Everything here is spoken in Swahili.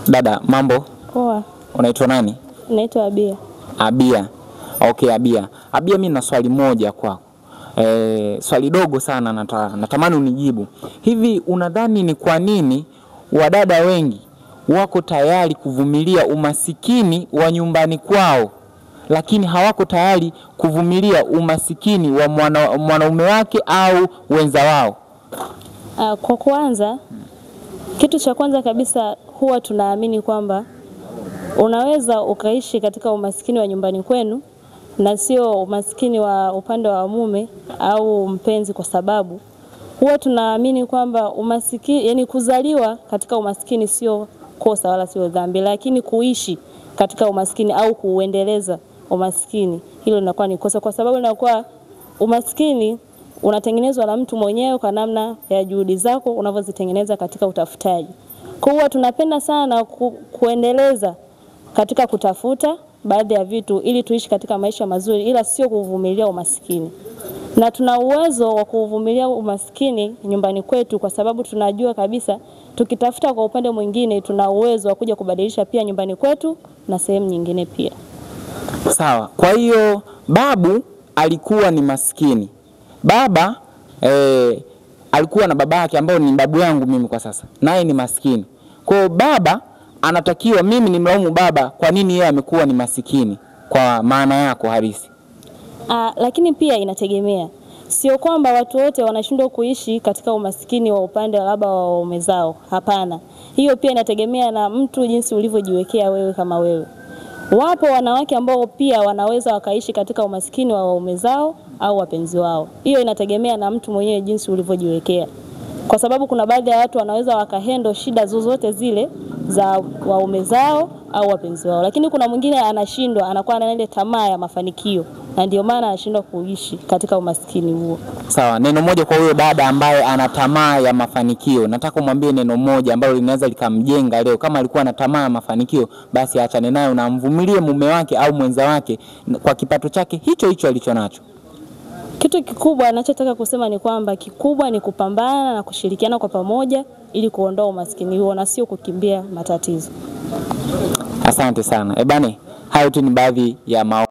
Dada, mambo? Poa. Unaitwa nani? Naitwa Abia. Abia. Okay, Abia. Abia, mimi na swali moja kwako. Swali dogo sana natamani unijibu. Hivi unadhani ni kwa nini wadada wengi wako tayari kuvumilia umasikini wa nyumbani kwao, lakini hawako tayari kuvumilia umasikini wa mwanaume wake au wenza wao? Kwa kwanza, kitu cha kwanza kabisa huwa tunaamini kwamba unaweza ukaishi katika umasikini wa nyumbani kwenu na sio umasikini wa upande wa mume au mpenzi, kwa sababu huwa tunaamini kwamba umasikini, yani kuzaliwa katika umasikini sio kosa wala sio dhambi, lakini kuishi katika umasikini au kuuendeleza umasikini, hilo linakuwa ni kosa, kwa sababu inakuwa umasikini unatengenezwa na mtu mwenyewe kwa namna ya juhudi zako unavyozitengeneza katika utafutaji. Kwa hiyo tunapenda sana kuendeleza katika kutafuta baadhi ya vitu ili tuishi katika maisha mazuri, ila sio kuvumilia umasikini. Na tuna uwezo wa kuvumilia umasikini nyumbani kwetu kwa sababu tunajua kabisa tukitafuta kwa upande mwingine tuna uwezo wa kuja kubadilisha pia nyumbani kwetu na sehemu nyingine pia. Sawa. Kwa hiyo babu alikuwa ni maskini. Baba alikuwa na baba yake ambao ni babu yangu mimi kwa sasa, naye ni maskini. Kwa hiyo baba anatakiwa, mimi ni mlaumu baba kwa nini yeye amekuwa ni masikini kwa maana yako halisi? Lakini pia inategemea. Sio kwamba watu wote wanashindwa kuishi katika umasikini wa upande labda wa waume zao. Hapana. Hiyo pia inategemea na mtu jinsi ulivyojiwekea wewe kama wewe. Wapo wanawake ambao pia wanaweza wakaishi katika umasikini wa waume zao au wapenzi wao. Hiyo inategemea na mtu mwenyewe jinsi ulivyojiwekea. Kwa sababu kuna baadhi ya watu wanaweza wakahendo shida zozote zile za waume zao au wapenzi wao. Lakini kuna mwingine anashindwa, anakuwa na ile tamaa ya mafanikio, na ndio maana anashindwa kuishi katika umaskini huo. Sawa, neno moja kwa huyo dada ambaye ana tamaa ya mafanikio. Nataka umwambie neno moja ambalo linaweza likamjenga leo. Kama alikuwa na tamaa ya mafanikio, basi aachane nayo na amvumilie mume wake au mwenza wake kwa kipato chake hicho hicho alichonacho. Kitu kikubwa ninachotaka kusema ni kwamba kikubwa ni kupambana na kushirikiana kwa pamoja ili kuondoa umaskini huo na sio kukimbia matatizo. Asante sana. Ebane, hayo tu ni baadhi ya